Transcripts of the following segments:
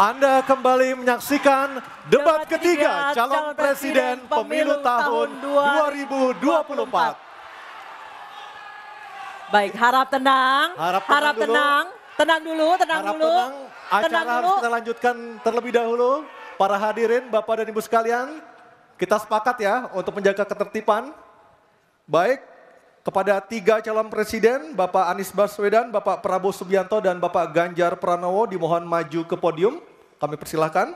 Anda kembali menyaksikan debat ketiga calon presiden pemilu tahun 2024. Baik, harap tenang. Harap tenang. Tenang dulu. Acara harus kita lanjutkan terlebih dahulu. Para hadirin, Bapak dan Ibu sekalian, kita sepakat ya untuk menjaga ketertiban. Baik, kepada tiga calon presiden, Bapak Anies Baswedan, Bapak Prabowo Subianto, dan Bapak Ganjar Pranowo dimohon maju ke podium. Kami persilahkan.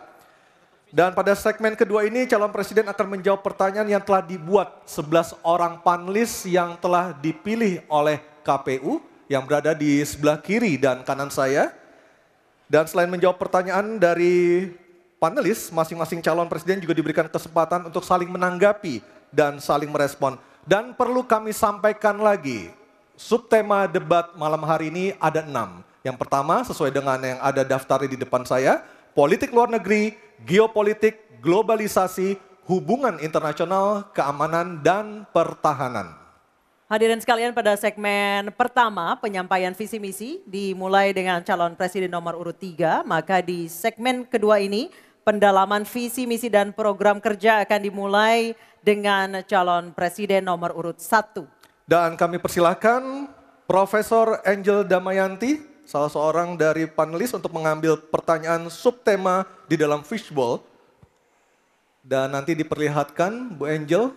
Dan pada segmen kedua ini calon presiden akan menjawab pertanyaan yang telah dibuat 11 orang panelis yang telah dipilih oleh KPU yang berada di sebelah kiri dan kanan saya. Dan selain menjawab pertanyaan dari panelis, masing-masing calon presiden juga diberikan kesempatan untuk saling menanggapi dan saling merespon. Dan perlu kami sampaikan lagi, subtema debat malam hari ini ada 6. Yang pertama sesuai dengan yang ada daftarnya di depan saya, politik luar negeri, geopolitik, globalisasi, hubungan internasional, keamanan, dan pertahanan. Hadirin sekalian, pada segmen pertama penyampaian visi misi dimulai dengan calon presiden nomor urut 3, maka di segmen kedua ini pendalaman visi misi dan program kerja akan dimulai dengan calon presiden nomor urut 1. Dan kami persilahkan Profesor Angel Damayanti, salah seorang dari panelis untuk mengambil pertanyaan subtema di dalam fishbowl. Dan nanti diperlihatkan Bu Angel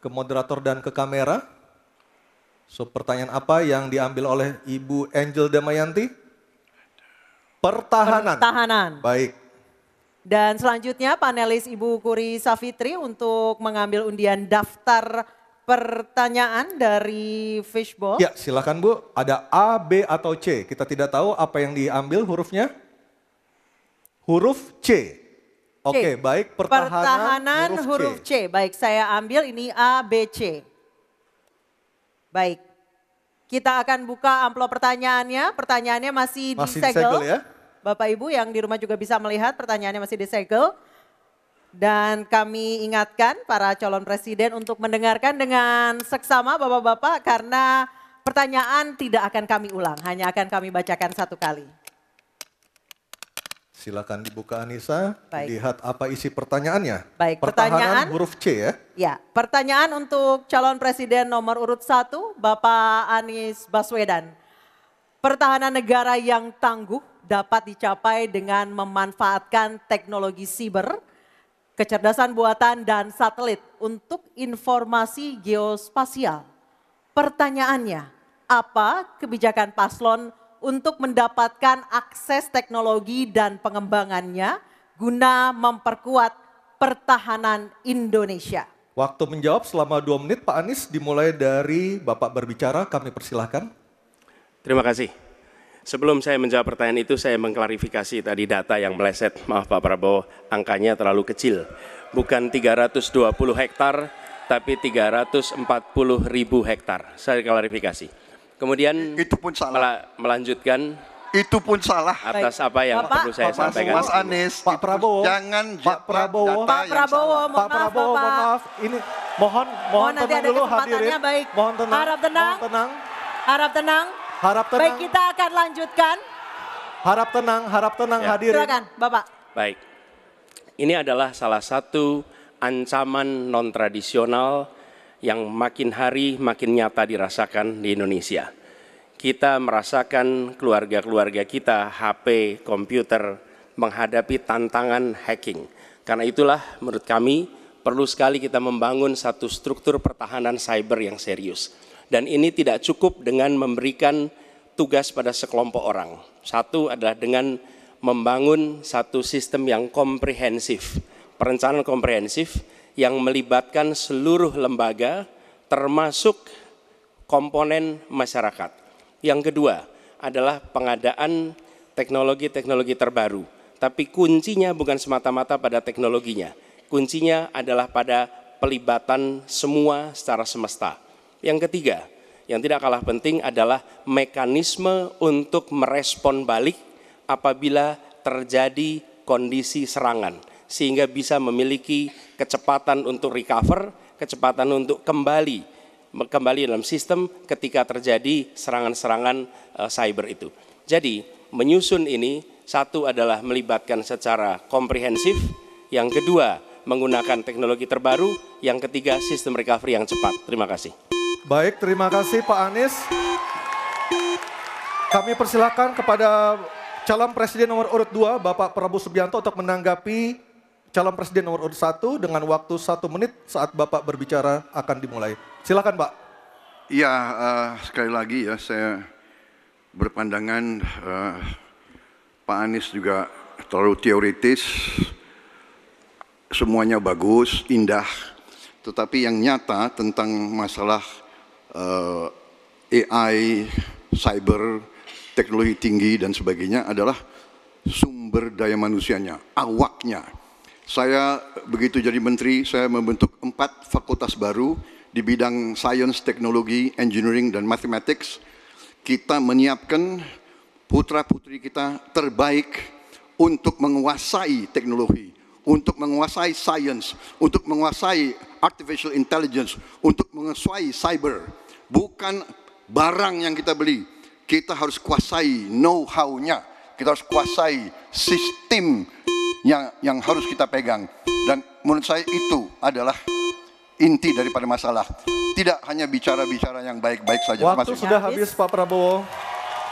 ke moderator dan ke kamera. Pertanyaan apa yang diambil oleh Ibu Angel Damayanti? Pertahanan. Baik. Dan selanjutnya panelis Ibu Kuri Safitri untuk mengambil undian daftar pertanyaan dari fishbowl. Ya, silakan Bu. Ada A, B atau C. Kita tidak tahu apa yang diambil hurufnya. Huruf C. Oke, baik. Pertahanan huruf C. Baik, saya ambil ini A, B, C. Baik. Kita akan buka amplop pertanyaannya. Pertanyaannya masih disegel ya. Bapak Ibu yang di rumah juga bisa melihat pertanyaannya masih disegel. Dan kami ingatkan para calon presiden untuk mendengarkan dengan seksama Bapak-Bapak karena pertanyaan tidak akan kami ulang, hanya akan kami bacakan satu kali. Silakan dibuka Anissa, Baik. lihat apa isi pertanyaannya. Baik, pertahanan huruf C ya. Ya, pertanyaan untuk calon presiden nomor urut 1, Bapak Anies Baswedan. Pertahanan negara yang tangguh dapat dicapai dengan memanfaatkan teknologi siber, kecerdasan buatan dan satelit untuk informasi geospasial. Pertanyaannya, apa kebijakan paslon untuk mendapatkan akses teknologi dan pengembangannya guna memperkuat pertahanan Indonesia? Waktu menjawab selama 2 menit Pak Anies, dimulai dari Bapak berbicara, kami persilahkan. Terima kasih. Sebelum saya menjawab pertanyaan itu, saya mengklarifikasi tadi data yang meleset. Maaf Pak Prabowo, angkanya terlalu kecil. Bukan 320 hektar, tapi 340.000 hektar. Saya klarifikasi. Kemudian itu pun salah. Melanjutkan. Itu pun salah. Atas apa yang perlu saya sampaikan. Mas Anies, Pak Prabowo, jangan Pak Prabowo, mohon maaf. Ini mohon nanti tenang ada dulu kesempatannya, hadirin. baik. Mohon tenang. Harap tenang. Harap tenang. Baik, kita akan lanjutkan. Harap tenang Ya. hadirin. Silakan, Bapak. Baik. Ini adalah salah satu ancaman non-tradisional yang makin hari makin nyata dirasakan di Indonesia. Kita merasakan keluarga-keluarga kita, HP, komputer, menghadapi tantangan hacking. Karena itulah menurut kami perlu sekali kita membangun satu struktur pertahanan cyber yang serius. Dan ini tidak cukup dengan memberikan tugas pada sekelompok orang. Satu adalah dengan membangun satu sistem yang komprehensif, perencanaan komprehensif yang melibatkan seluruh lembaga termasuk komponen masyarakat. Yang kedua adalah pengadaan teknologi-teknologi terbaru. Tapi kuncinya bukan semata-mata pada teknologinya. Kuncinya adalah pada pelibatan semua secara semesta. Yang ketiga, yang tidak kalah penting adalah mekanisme untuk merespon balik apabila terjadi kondisi serangan. Sehingga bisa memiliki kecepatan untuk recover, kecepatan untuk kembali dalam sistem ketika terjadi serangan-serangan cyber itu. Jadi menyusun ini Satu adalah melibatkan secara komprehensif, yang kedua menggunakan teknologi terbaru, yang ketiga sistem recovery yang cepat. Terima kasih. Baik, terima kasih Pak Anies. Kami persilakan kepada calon presiden nomor urut 2, Bapak Prabowo Subianto untuk menanggapi calon presiden nomor urut 1 dengan waktu 1 menit saat Bapak berbicara akan dimulai. Silakan Pak. Ya, sekali lagi ya saya berpandangan Pak Anies juga terlalu teoritis, semuanya bagus, indah, tetapi yang nyata tentang masalah AI, cyber, teknologi tinggi dan sebagainya adalah sumber daya manusianya, awaknya. Saya begitu jadi menteri, saya membentuk 4 fakultas baru di bidang sains, teknologi, engineering, dan mathematics. Kita menyiapkan putra-putri kita terbaik untuk menguasai teknologi, untuk menguasai sains, untuk menguasai artificial intelligence, untuk menguasai cyber. Bukan barang yang kita beli, kita harus kuasai know-how-nya, kita harus kuasai sistem yang harus kita pegang. Dan menurut saya itu adalah inti daripada masalah. Tidak hanya bicara-bicara yang baik-baik saja. Waktu sudah habis Pak Prabowo.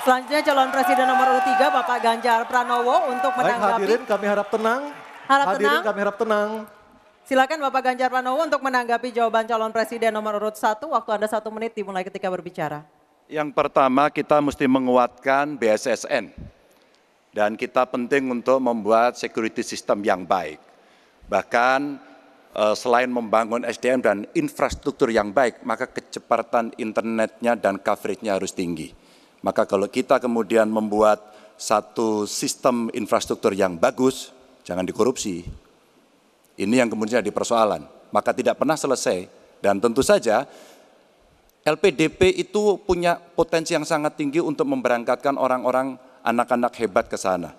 Selanjutnya calon presiden nomor urut 3 Bapak Ganjar Pranowo untuk Baik, menanggapi. hadirin kami harap tenang. Hadirin kami harap tenang. Silakan Bapak Ganjar Pranowo untuk menanggapi jawaban calon presiden nomor urut 1. Waktu Anda 1 menit dimulai ketika berbicara. Yang pertama kita mesti menguatkan BSSN. Dan kita penting untuk membuat security system yang baik. Bahkan selain membangun SDM dan infrastruktur yang baik, maka kecepatan internetnya dan coveragenya harus tinggi. Maka kalau kita kemudian membuat satu sistem infrastruktur yang bagus, jangan dikorupsi. Ini yang kemudian jadi persoalan. Maka tidak pernah selesai. Dan tentu saja LPDP itu punya potensi yang sangat tinggi untuk memberangkatkan orang-orang, anak-anak hebat ke sana.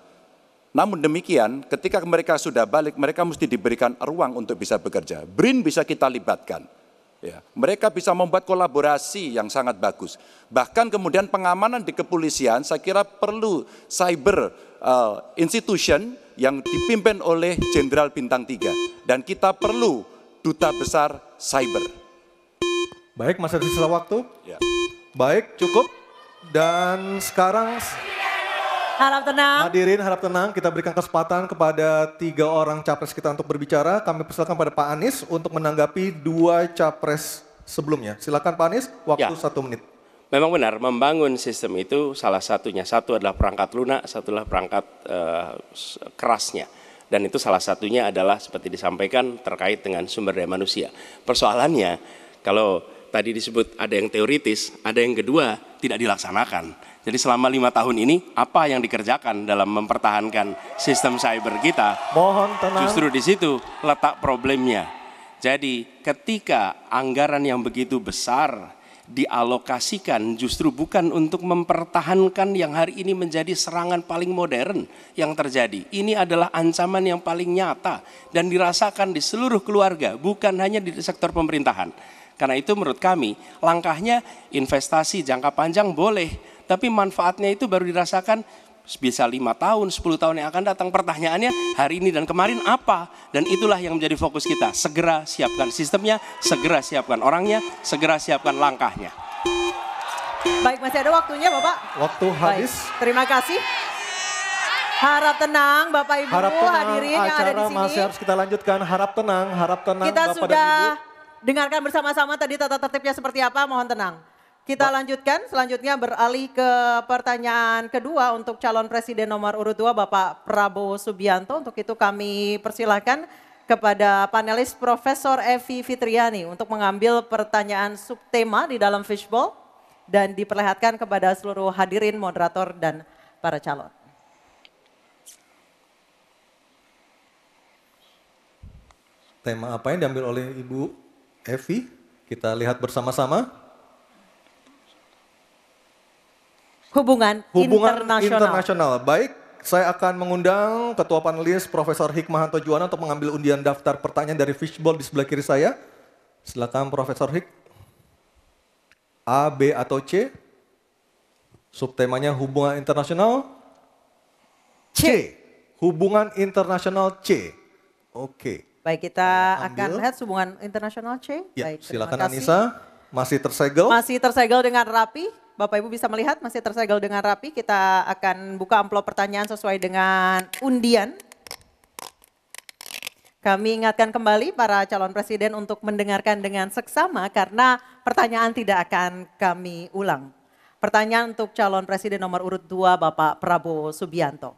Namun demikian, ketika mereka sudah balik, mereka mesti diberikan ruang untuk bisa bekerja. BRIN bisa kita libatkan. Ya, mereka bisa membuat kolaborasi yang sangat bagus. Bahkan kemudian pengamanan di kepolisian, saya kira perlu cyber institution yang dipimpin oleh Jenderal Bintang 3. Dan kita perlu duta besar cyber. Baik, masih ada sisa waktu. Ya. Baik, cukup. Dan sekarang Harap tenang. hadirin harap tenang, kita berikan kesempatan kepada 3 orang capres kita untuk berbicara. Kami persilakan pada Pak Anies untuk menanggapi 2 capres sebelumnya. Silakan Pak Anies, waktu 1 menit. Memang benar, membangun sistem itu salah satunya. Satu adalah perangkat lunak, satu adalah perangkat kerasnya. Dan itu salah satunya adalah seperti disampaikan terkait dengan sumber daya manusia. Persoalannya, kalau tadi disebut ada yang teoritis, ada yang kedua tidak dilaksanakan. Jadi selama 5 tahun ini apa yang dikerjakan dalam mempertahankan sistem cyber kita? Mohon tenang. Justru di situ letak problemnya. Jadi ketika anggaran yang begitu besar dialokasikan justru bukan untuk mempertahankan yang hari ini menjadi serangan paling modern yang terjadi. Ini adalah ancaman yang paling nyata dan dirasakan di seluruh keluarga, bukan hanya di sektor pemerintahan. Karena itu menurut kami langkahnya investasi jangka panjang boleh, tapi manfaatnya itu baru dirasakan bisa 5 tahun, 10 tahun yang akan datang. Pertanyaannya hari ini dan kemarin apa? Dan itulah yang menjadi fokus kita. Segera siapkan sistemnya, segera siapkan orangnya, segera siapkan langkahnya. Baik, masih ada waktunya Bapak. Waktu habis. Baik, terima kasih. Harap tenang Bapak Ibu, Harap tenang, hadirin yang ada di acara sini. masih harus kita lanjutkan. Harap tenang Kita Bapak sudah dan Ibu. dengarkan bersama-sama tadi tata tertibnya seperti apa, mohon tenang. Kita lanjutkan, selanjutnya beralih ke pertanyaan kedua untuk calon presiden nomor urut 2 Bapak Prabowo Subianto. Untuk itu kami persilahkan kepada panelis Profesor Evi Fitriani untuk mengambil pertanyaan subtema di dalam fishbowl dan diperlihatkan kepada seluruh hadirin, moderator, dan para calon. Tema apa yang diambil oleh Ibu Evi? Kita lihat bersama-sama. Hubungan internasional. Baik, saya akan mengundang Ketua Panelis Profesor Hikmahanto Juwana untuk mengambil undian daftar pertanyaan dari fishbowl di sebelah kiri saya. Silakan Profesor Hik. A, B, atau C? Subtemanya hubungan internasional. C. Hubungan internasional C. Oke. Baik, kita Saya akan ambil. lihat hubungan internasional C. Ya, Baik, terima silakan kasih. Anissa. Masih tersegel. Masih tersegel dengan rapi. Bapak Ibu bisa melihat masih tersegel dengan rapi. Kita akan buka amplop pertanyaan sesuai dengan undian. Kami ingatkan kembali para calon presiden untuk mendengarkan dengan seksama karena pertanyaan tidak akan kami ulang. Pertanyaan untuk calon presiden nomor urut 2 Bapak Prabowo Subianto.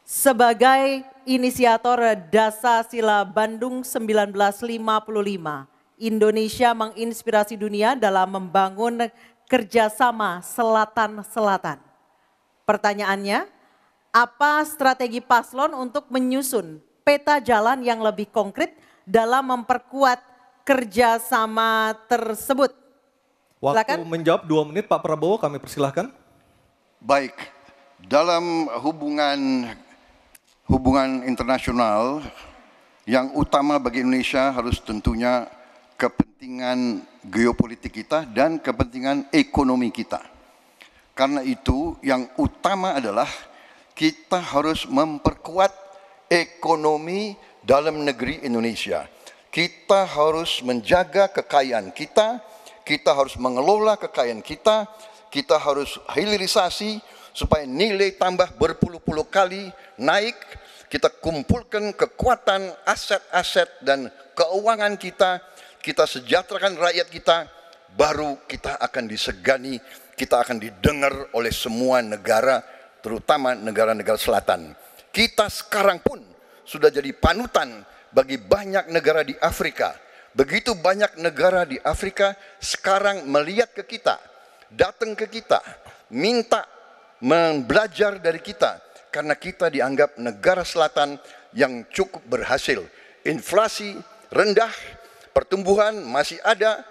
Sebagai inisiator Dasasila Bandung 1955, Indonesia menginspirasi dunia dalam membangun kerjasama selatan-selatan. Pertanyaannya, apa strategi paslon untuk menyusun peta jalan yang lebih konkret dalam memperkuat kerjasama tersebut? Waktu Silakan. menjawab 2 menit Pak Prabowo, kami persilahkan. Baik, dalam hubungan internasional yang utama bagi Indonesia harus tentunya kepentingan geopolitik kita dan kepentingan ekonomi kita. Karena itu yang utama adalah kita harus memperkuat ekonomi dalam negeri Indonesia. Kita harus menjaga kekayaan kita, kita harus mengelola kekayaan kita harus hilirisasi supaya nilai tambah berpuluh-puluh kali naik, kita kumpulkan kekuatan aset-aset dan keuangan kita sejahterakan rakyat kita, baru kita akan disegani, kita akan didengar oleh semua negara, terutama negara-negara selatan. Kita sekarang pun sudah jadi panutan bagi banyak negara di Afrika. Begitu banyak negara di Afrika sekarang melihat ke kita, datang ke kita, minta belajar dari kita. Karena kita dianggap negara selatan yang cukup berhasil. Inflasi rendah, pertumbuhan masih ada,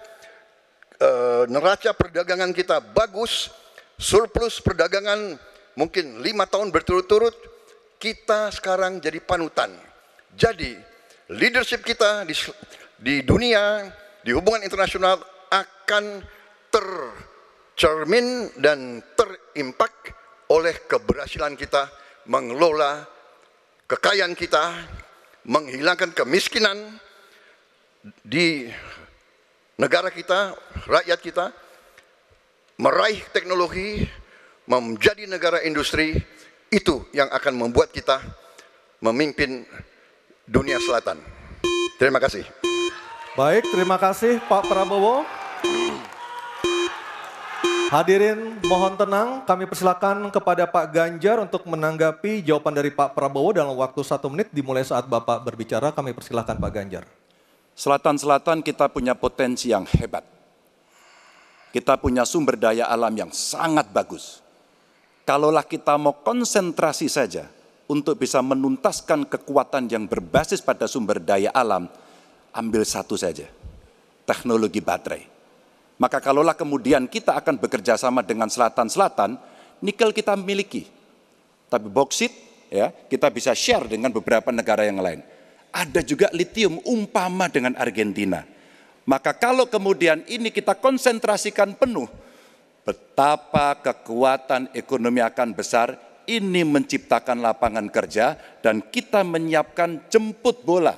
neraca perdagangan kita bagus, surplus perdagangan mungkin 5 tahun berturut-turut, kita sekarang jadi panutan. Jadi leadership kita di dunia, di hubungan internasional akan tercermin dan terimpak oleh keberhasilan kita mengelola kekayaan kita, menghilangkan kemiskinan di negara kita, rakyat kita, meraih teknologi, menjadi negara industri, itu yang akan membuat kita memimpin dunia selatan. Terima kasih. Baik, terima kasih Pak Prabowo. Hadirin mohon tenang, kami persilakan kepada Pak Ganjar untuk menanggapi jawaban dari Pak Prabowo dalam waktu 1 menit dimulai saat Bapak berbicara. Kami persilakan Pak Ganjar. Selatan-selatan kita punya potensi yang hebat. Kita punya sumber daya alam yang sangat bagus. Kalaulah kita mau konsentrasi saja untuk bisa menuntaskan kekuatan yang berbasis pada sumber daya alam, ambil satu saja, teknologi baterai. Maka kalaulah kemudian kita akan bekerja sama dengan selatan-selatan, nikel kita miliki. Tapi boksit ya, kita bisa share dengan beberapa negara yang lain. Ada juga litium umpama dengan Argentina. Maka kalau kemudian ini kita konsentrasikan penuh, betapa kekuatan ekonomi akan besar, ini menciptakan lapangan kerja dan kita menyiapkan jemput bola.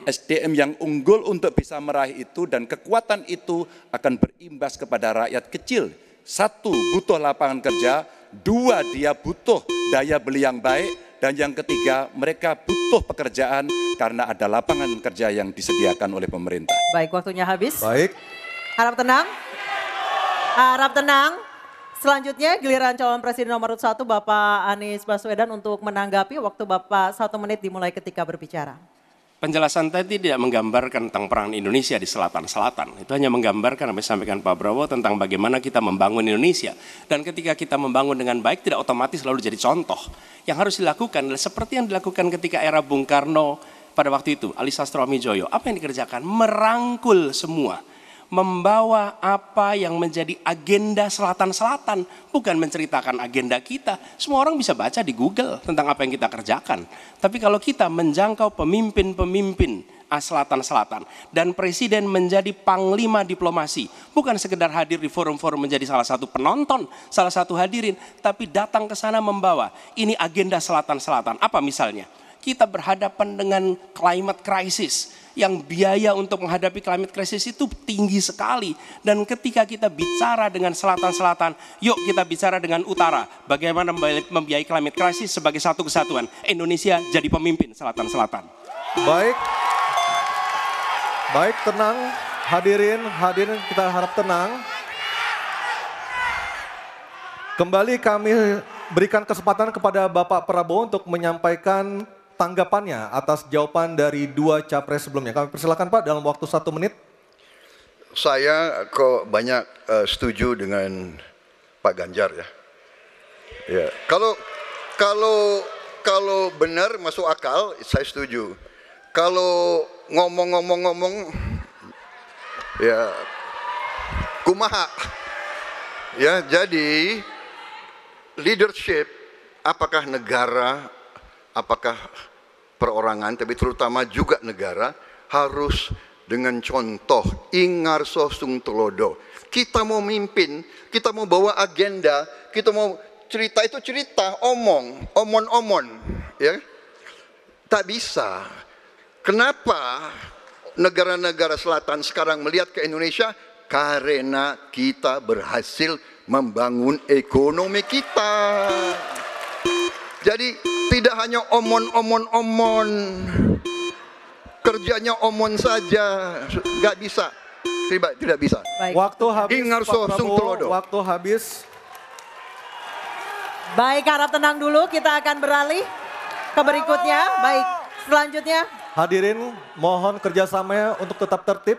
SDM yang unggul untuk bisa meraih itu dan kekuatan itu akan berimbas kepada rakyat kecil. 1, butuh lapangan kerja. 2, dia butuh daya beli yang baik. Dan yang ketiga, mereka butuh pekerjaan karena ada lapangan kerja yang disediakan oleh pemerintah. Baik, waktunya habis. Baik. Harap tenang. Harap tenang. Selanjutnya giliran calon presiden nomor 1 Bapak Anies Baswedan untuk menanggapi. Waktu Bapak 1 menit dimulai ketika berbicara. Penjelasan tadi tidak menggambarkan tentang peran Indonesia di selatan-selatan. Itu hanya menggambarkan apa yang disampaikan Pak Prabowo tentang bagaimana kita membangun Indonesia. Dan ketika kita membangun dengan baik tidak otomatis lalu jadi contoh. Yang harus dilakukan adalah seperti yang dilakukan ketika era Bung Karno pada waktu itu, Ali Sastro Amijoyo. Apa yang dikerjakan? Merangkul semua. membawa apa yang menjadi agenda selatan-selatan, bukan menceritakan agenda kita. Semua orang bisa baca di Google tentang apa yang kita kerjakan. Tapi kalau kita menjangkau pemimpin-pemimpin selatan-selatan dan presiden menjadi panglima diplomasi, bukan sekedar hadir di forum-forum menjadi salah satu penonton, salah satu hadirin, tapi datang ke sana membawa ini agenda selatan-selatan. Apa misalnya? Kita berhadapan dengan climate crisis, yang biaya untuk menghadapi climate crisis itu tinggi sekali. Dan ketika kita bicara dengan selatan-selatan, yuk kita bicara dengan utara. Bagaimana membiayai climate crisis sebagai satu kesatuan. Indonesia jadi pemimpin selatan-selatan. Baik. Baik, tenang. Hadirin kita harap tenang. Kembali kami berikan kesempatan kepada Bapak Prabowo untuk menyampaikan tanggapannya atas jawaban dari dua capres sebelumnya. Kami persilakan Pak dalam waktu 1 menit. Saya kok banyak setuju dengan Pak Ganjar ya. Ya, kalau benar masuk akal, saya setuju. Kalau ngomong ya kumaha. Ya, jadi leadership apakah negara, apakah perorangan, tapi terutama juga negara harus dengan contoh ingarso sung tulodo. Kita mau mimpin, kita mau bawa agenda, kita mau cerita itu cerita, omon, ya. Tak bisa. Kenapa negara-negara selatan sekarang melihat ke Indonesia? Karena kita berhasil membangun ekonomi kita. Jadi tidak hanya omon, kerjanya omon saja, nggak bisa, tidak bisa. Baik. Waktu habis, Ingarso Pak sung Prabowo, tulodo. waktu habis. Baik, harap tenang dulu, kita akan beralih ke berikutnya. Baik, selanjutnya. Hadirin, mohon kerjasamanya untuk tetap tertib.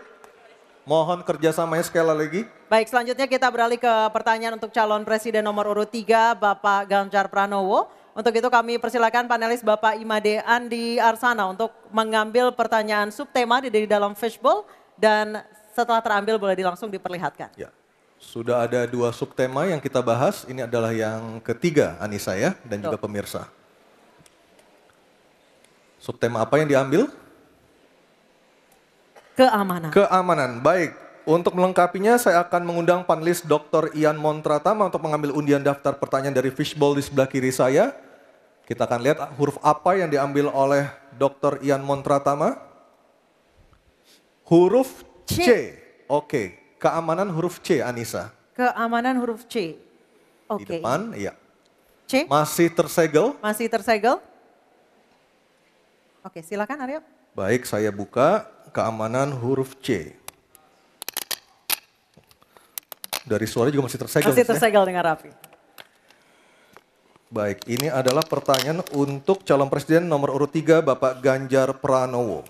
Mohon kerjasamanya sekali lagi. Baik, selanjutnya kita beralih ke pertanyaan untuk calon presiden nomor urut 3, Bapak Ganjar Pranowo. Untuk itu kami persilakan panelis Bapak Imade Andi Arsana untuk mengambil pertanyaan subtema di dalam fishbowl dan setelah terambil boleh langsung diperlihatkan. Ya, sudah ada 2 subtema yang kita bahas. Ini adalah yang ketiga, Anissa ya, dan juga pemirsa. Subtema apa yang diambil? Keamanan. Keamanan, baik. Untuk melengkapinya saya akan mengundang panelis Dr. Ian Montratama untuk mengambil undian daftar pertanyaan dari fishbowl di sebelah kiri saya. Kita akan lihat huruf apa yang diambil oleh Dr. Ian Montratama. Huruf C. Oke, keamanan huruf C, Anissa. Keamanan huruf C. Di depan, iya. C. Masih tersegel. Masih tersegel. Oke, silakan Aryo. Baik, saya buka keamanan huruf C. Dari suara juga masih tersegel. Masih tersegel dengan rapi. Baik, ini adalah pertanyaan untuk calon presiden nomor urut 3 Bapak Ganjar Pranowo.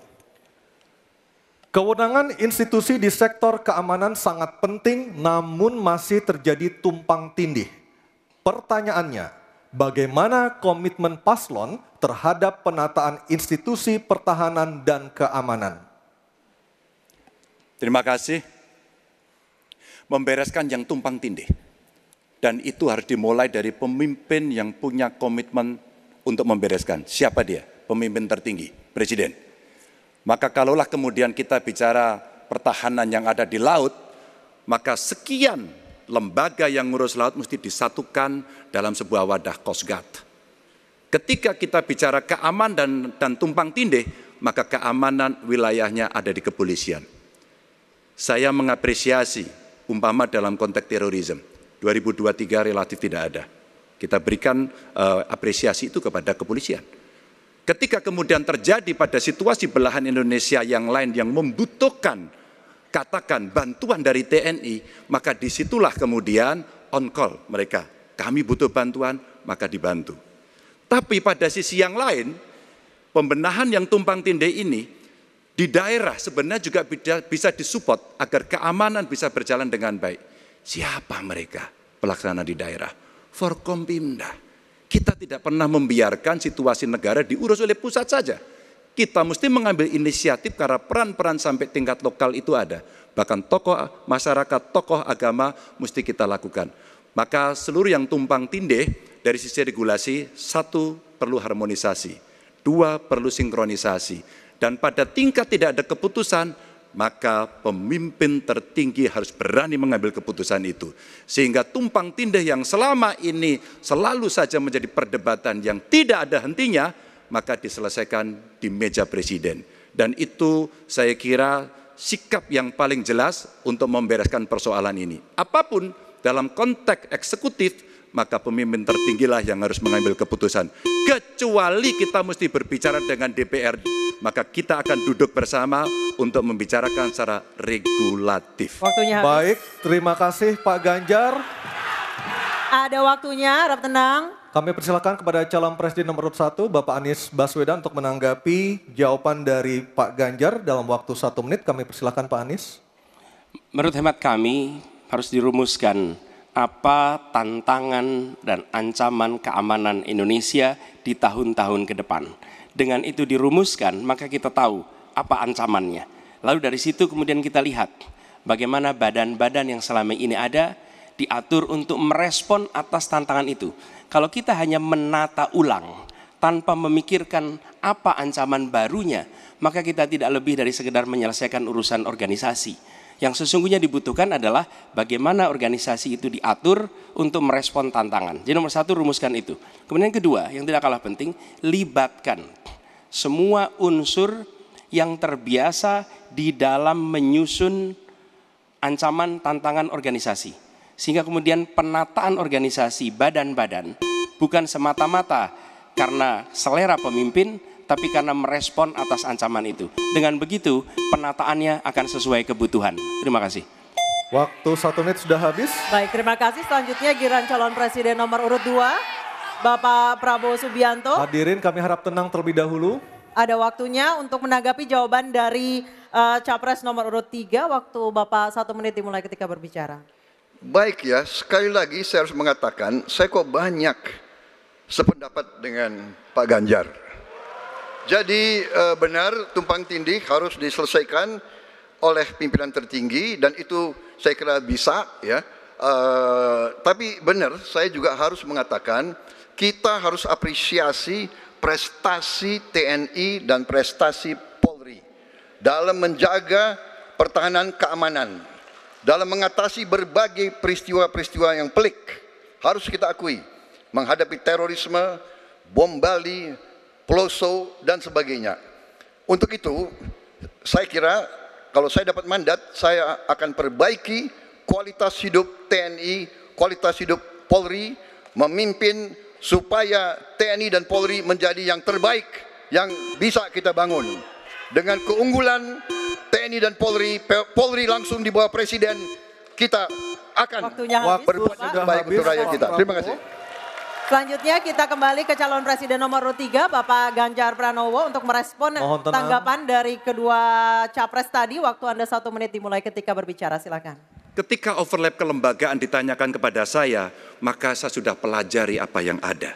Kewenangan institusi di sektor keamanan sangat penting namun masih terjadi tumpang tindih. Pertanyaannya, bagaimana komitmen paslon terhadap penataan institusi pertahanan dan keamanan? Terima kasih. Membereskan yang tumpang tindih. Dan itu harus dimulai dari pemimpin yang punya komitmen untuk membereskan. Siapa dia? Pemimpin tertinggi, Presiden. Maka kalaulah kemudian kita bicara pertahanan yang ada di laut, maka sekian lembaga yang ngurus laut mesti disatukan dalam sebuah wadah Coast Guard. Ketika kita bicara keamanan dan tumpang tindih, maka keamanan wilayahnya ada di kepolisian. Saya mengapresiasi umpama dalam konteks terorisme. 2023 relatif tidak ada. Kita berikan apresiasi itu kepada kepolisian. Ketika kemudian terjadi pada situasi belahan Indonesia yang lain yang membutuhkan katakan bantuan dari TNI, maka disitulah kemudian on call mereka. Kami butuh bantuan, maka dibantu. Tapi pada sisi yang lain, pembenahan yang tumpang tindih ini di daerah sebenarnya juga bisa disupport agar keamanan bisa berjalan dengan baik. Siapa mereka pelaksana di daerah? Forkompimda. Kita tidak pernah membiarkan situasi negara diurus oleh pusat saja. kita mesti mengambil inisiatif karena peran-peran sampai tingkat lokal itu ada. Bahkan tokoh masyarakat, tokoh agama mesti kita lakukan. Maka seluruh yang tumpang tindih dari sisi regulasi, satu perlu harmonisasi, dua perlu sinkronisasi. Dan pada tingkat tidak ada keputusan, maka pemimpin tertinggi harus berani mengambil keputusan itu. Sehingga tumpang tindih yang selama ini selalu saja menjadi perdebatan yang tidak ada hentinya, maka diselesaikan di meja presiden. Dan itu saya kira sikap yang paling jelas untuk membereskan persoalan ini. Apapun dalam konteks eksekutif, maka pemimpin tertinggilah yang harus mengambil keputusan. Kecuali kita mesti berbicara dengan DPR, maka kita akan duduk bersama untuk membicarakan secara regulatif. Waktunya habis. Baik, terima kasih Pak Ganjar. Ada waktunya, harap tenang. Kami persilakan kepada calon presiden nomor 1, Bapak Anies Baswedan untuk menanggapi jawaban dari Pak Ganjar dalam waktu 1 menit. Kami persilakan Pak Anies. Menurut hemat kami harus dirumuskan apa tantangan dan ancaman keamanan Indonesia di tahun-tahun ke depan. Dengan itu dirumuskan, maka kita tahu apa ancamannya. Lalu dari situ kemudian kita lihat bagaimana badan-badan yang selama ini ada diatur untuk merespon atas tantangan itu. Kalau kita hanya menata ulang tanpa memikirkan apa ancaman barunya, maka kita tidak lebih dari sekedar menyelesaikan urusan organisasi. Yang sesungguhnya dibutuhkan adalah bagaimana organisasi itu diatur untuk merespon tantangan. Jadi nomor 1, rumuskan itu. Kemudian yang kedua, yang tidak kalah penting, libatkan semua unsur yang terbiasa di dalam menyusun ancaman tantangan organisasi. Sehingga kemudian penataan organisasi badan-badan bukan semata-mata karena selera pemimpin, tapi karena merespon atas ancaman itu. Dengan begitu, penataannya akan sesuai kebutuhan. Terima kasih. Waktu 1 menit sudah habis. Baik, terima kasih. Selanjutnya giliran calon presiden nomor urut 2, Bapak Prabowo Subianto. Hadirin kami harap tenang terlebih dahulu. Ada waktunya untuk menanggapi jawaban dari Capres nomor urut 3. Waktu Bapak 1 menit dimulai ketika berbicara. Baik ya, sekali lagi saya harus mengatakan, saya kok banyak sependapat dengan Pak Ganjar. Jadi benar tumpang tindih harus diselesaikan oleh pimpinan tertinggi dan itu saya kira bisa ya. Tapi benar saya juga harus mengatakan kita harus apresiasi prestasi TNI dan prestasi Polri dalam menjaga pertahanan keamanan, dalam mengatasi berbagai peristiwa-peristiwa yang pelik. Harus kita akui, menghadapi terorisme, bom Bali, Peloso, dan sebagainya. Untuk itu, saya kira kalau saya dapat mandat, saya akan perbaiki kualitas hidup TNI, kualitas hidup Polri, memimpin supaya TNI dan Polri menjadi yang terbaik yang bisa kita bangun. Dengan keunggulan TNI dan Polri, Polri langsung di bawah Presiden, kita akan berbuat terbaik untuk rakyat kita. Terima kasih. Selanjutnya kita kembali ke calon presiden nomor urut 3, Bapak Ganjar Pranowo untuk merespon tanggapan dari kedua capres tadi. Waktu Anda 1 menit dimulai ketika berbicara, silakan. Ketika overlap kelembagaan ditanyakan kepada saya, maka saya sudah pelajari apa yang ada.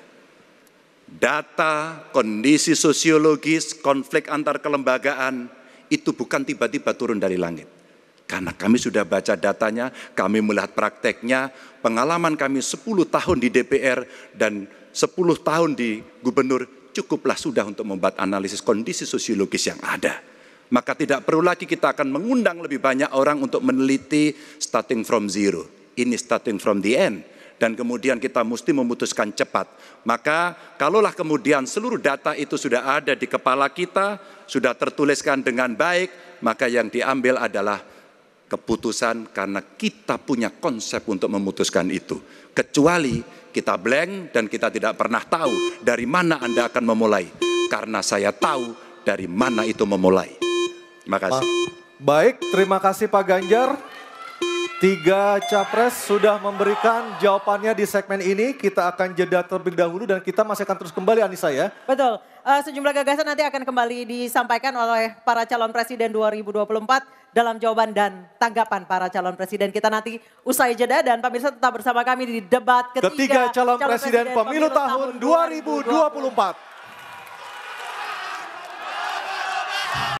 Data, kondisi sosiologis, konflik antar kelembagaan, itu bukan tiba-tiba turun dari langit. Karena kami sudah baca datanya, kami melihat prakteknya, pengalaman kami 10 tahun di DPR dan 10 tahun di gubernur, cukuplah sudah untuk membuat analisis kondisi sosiologis yang ada. Maka tidak perlu lagi kita akan mengundang lebih banyak orang untuk meneliti starting from zero. Ini starting from the end. Dan kemudian kita mesti memutuskan cepat. Maka kalaulah kemudian seluruh data itu sudah ada di kepala kita, sudah tertuliskan dengan baik, maka yang diambil adalah keputusan karena kita punya konsep untuk memutuskan itu. Kecuali kita blank dan kita tidak pernah tahu dari mana Anda akan memulai. Karena saya tahu dari mana itu memulai. Terima kasih. Baik, terima kasih Pak Ganjar. 3 capres sudah memberikan jawabannya di segmen ini. Kita akan jeda terlebih dahulu dan kita masih akan terus kembali, Anissa ya. Betul, sejumlah gagasan nanti akan kembali disampaikan oleh para calon presiden 2024 dalam jawaban dan tanggapan para calon presiden. Kita nanti usai jeda dan pemirsa tetap bersama kami di debat ketiga calon presiden pemilu tahun 2024.